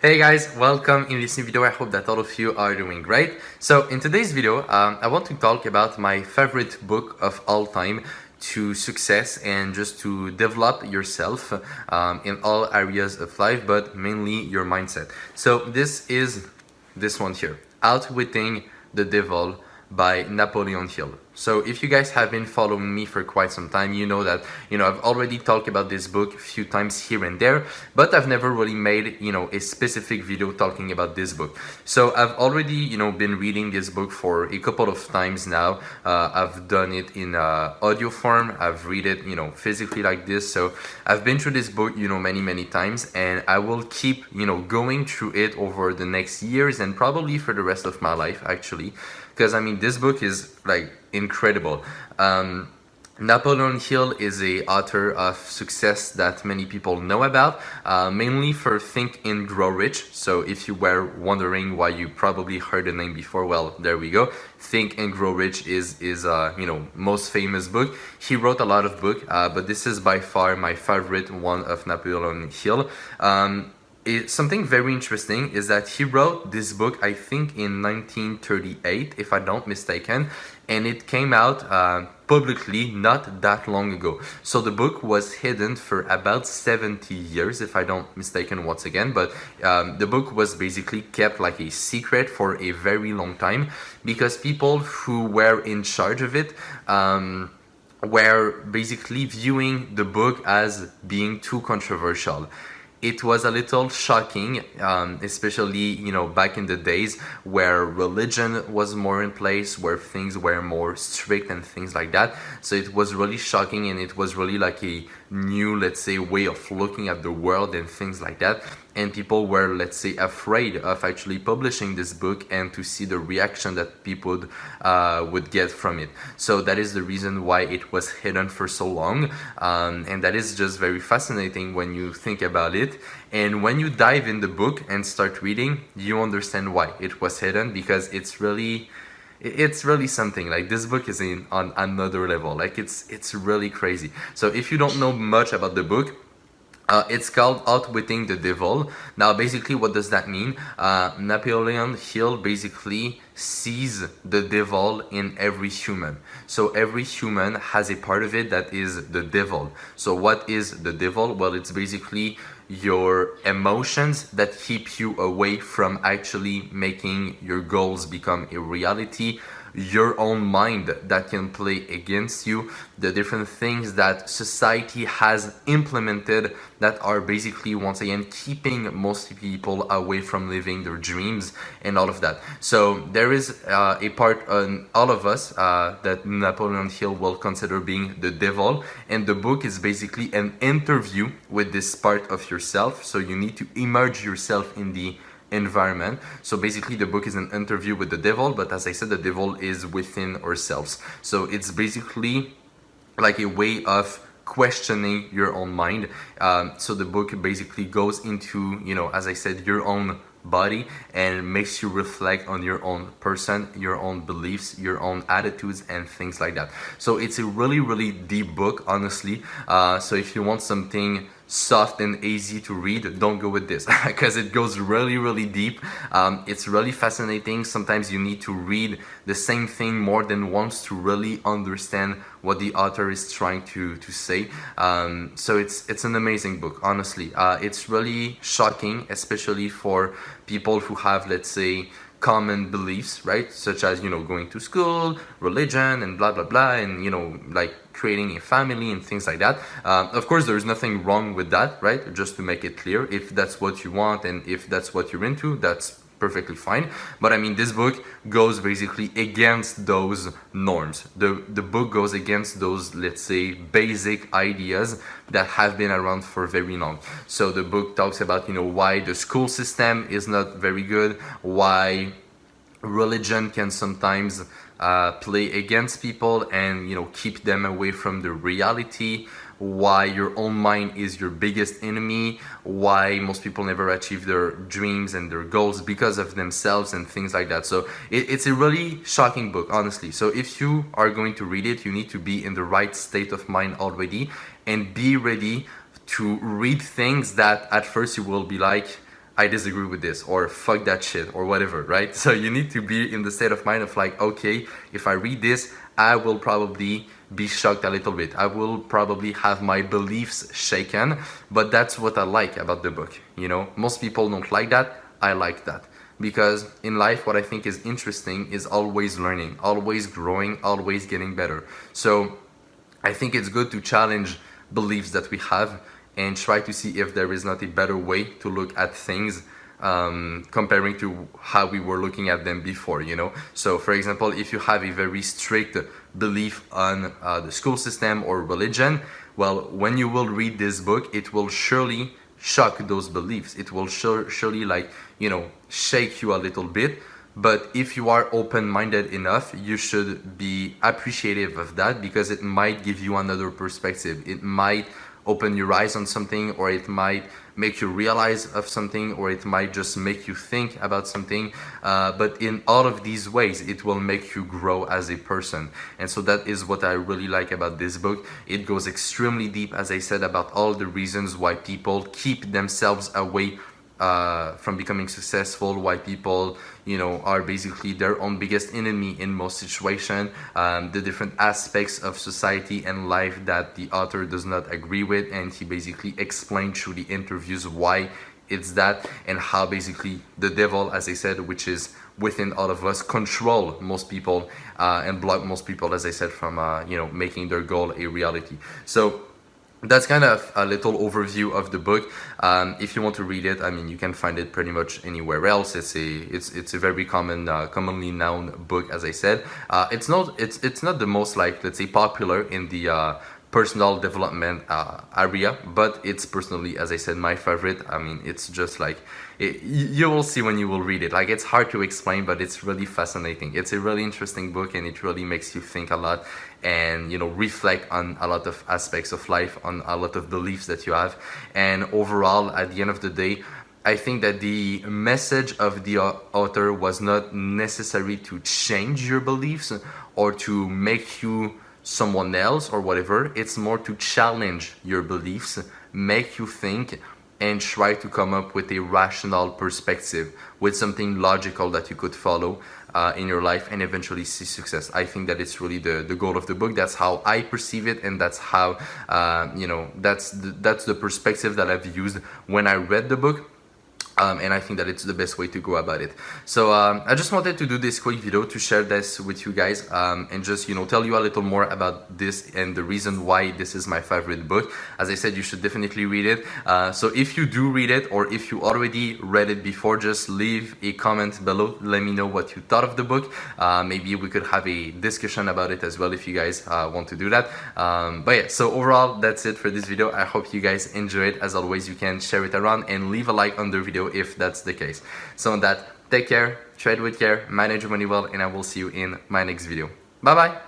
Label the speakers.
Speaker 1: Hey guys, welcome in this new video. I hope that all of you are doing great. So in today's video, I want to talk about my favorite book of all time to success and just to develop yourself in all areas of life, but mainly your mindset. So this is this one here, Outwitting the Devil by Napoleon Hill. So if you guys have been following me for quite some time, you know that, I've already talked about this book a few times here and there, but I've never really made, a specific video talking about this book. So I've already, been reading this book for a couple of times now. I've done it in audio form. I've read it, physically like this. So I've been through this book, many times, and I will keep, going through it over the next years and probably for the rest of my life, actually. Because I mean, this book is like incredible. Napoleon Hill is a author of success that many people know about, mainly for Think and Grow Rich. So if you were wondering why you probably heard the name before, well, there we go. Think and Grow Rich is most famous book. He wrote a lot of book, but this is by far my favorite one of Napoleon Hill. Something very interesting is that he wrote this book, I think, in 1938, if I'm not mistaken, and it came out publicly not that long ago. So the book was hidden for about 70 years, if I don't mistaken once again, but the book was basically kept like a secret for a very long time because people who were in charge of it were basically viewing the book as being too controversial. It was a little shocking, especially, back in the days where religion was more in place, where things were more strict and things like that. So it was really shocking, and it was really like a new, let's say, way of looking at the world and things like that. And people were, let's say, afraid of actually publishing this book and to see the reaction that people would get from it. So that is the reason why it was hidden for so long. And that is just very fascinating when you think about it. And when you dive in the book and start reading, you understand why it was hidden, because it's really something. Like, this book is on another level. Like, it's really crazy. So if you don't know much about the book, it's called Outwitting the Devil. Now, basically, what does that mean? Napoleon Hill basically sees the devil in every human. So every human has a part of it that is the devil. So what is the devil? Well, it's basically your emotions that keep you away from actually making your goals become a reality, your own mind that can play against you, the different things that society has implemented that are basically, once again, keeping most people away from living their dreams and all of that. So there is a part on all of us that Napoleon Hill will consider being the devil, and the book is basically an interview with this part of yourself. So you need to immerse yourself in the environment. So basically the book is an interview with the devil, but as I said, the devil is within ourselves. So it's basically like a way of questioning your own mind. So the book basically goes into, as I said, your own body and makes you reflect on your own person, your own beliefs, your own attitudes and things like that. So it's a really deep book, honestly. So if you want something soft and easy to read, don't go with this because it goes really deep. It's really fascinating. Sometimes you need to read the same thing more than once to really understand what the author is trying to say. So it's an amazing book, honestly. It's really shocking, especially for people who have, let's say, common beliefs, right? Such as, going to school, religion, and blah blah, and like creating a family and things like that. Of course, there's nothing wrong with that, right? Just to make it clear, if that's what you want and if that's what you're into, that's perfectly fine. But I mean, this book goes basically against those norms. The book goes against those, let's say, basic ideas that have been around for very long. So the book talks about, why the school system is not very good, why religion can sometimes play against people and keep them away from the reality, why your own mind is your biggest enemy, why most people never achieve their dreams and their goals because of themselves and things like that. So it's a really shocking book, honestly. So if you are going to read it, you need to be in the right state of mind already and be ready to read things that at first you will be like, I disagree with this, or fuck that shit, or whatever, right? So you need to be in the state of mind of like, okay, if I read this, I will probably be shocked a little bit. I will probably have my beliefs shaken, but that's what I like about the book. You know, most people don't like that. I like that. Because in life, what I think is interesting is always learning, always growing, always getting better. So I think it's good to challenge beliefs that we have and try to see if there is not a better way to look at things, comparing to how we were looking at them before, you know. So for example, if you have a very strict belief on the school system or religion, well, when you will read this book, it will surely shock those beliefs. It will surely, like, you know, shake you a little bit. But if you are open-minded enough, you should be appreciative of that, because it might give you another perspective. It might open your eyes on something, or it might make you realize of something, or it might just make you think about something. But in all of these ways, it will make you grow as a person. And so that is what I really like about this book. It goes extremely deep, as I said, about all the reasons why people keep themselves away from becoming successful, why people, you know, are basically their own biggest enemy in most situations, the different aspects of society and life that the author does not agree with, and he basically explained through the interviews why it's that, and how basically the devil, as I said, which is within all of us, control most people and block most people, as I said, from you know, making their goal a reality. So that's kind of a little overview of the book. If you want to read it, I mean, you can find it pretty much anywhere else. It's a very commonly known book, as I said. It's not the most, like, let's say, popular in the personal development area, but it's personally, as I said, my favorite. I mean, it's just like, you will see when you will read it. Like, it's hard to explain, but it's really fascinating. It's a really interesting book, and it really makes you think a lot and, you know, reflect on a lot of aspects of life, on a lot of beliefs that you have. And overall, at the end of the day, I think that the message of the author was not necessary to change your beliefs or to make you someone else or whatever. It's more to challenge your beliefs, make you think, and try to come up with a rational perspective, with something logical that you could follow in your life and eventually see success. I think that it's really the goal of the book. That's how I perceive it, and that's how, you know, that's the perspective that I've used when I read the book. And I think that it's the best way to go about it. So I just wanted to do this quick video to share this with you guys, and just, you know, tell you a little more about this and the reason why this is my favorite book. As I said, you should definitely read it. So if you do read it, or if you already read it before, just leave a comment below. Let me know what you thought of the book. Maybe we could have a discussion about it as well if you guys want to do that. But yeah, so overall, that's it for this video. I hope you guys enjoy it. As always, you can share it around and leave a like on the video if that's the case. So on that, take care, trade with care, manage your money well, and I will see you in my next video. Bye bye.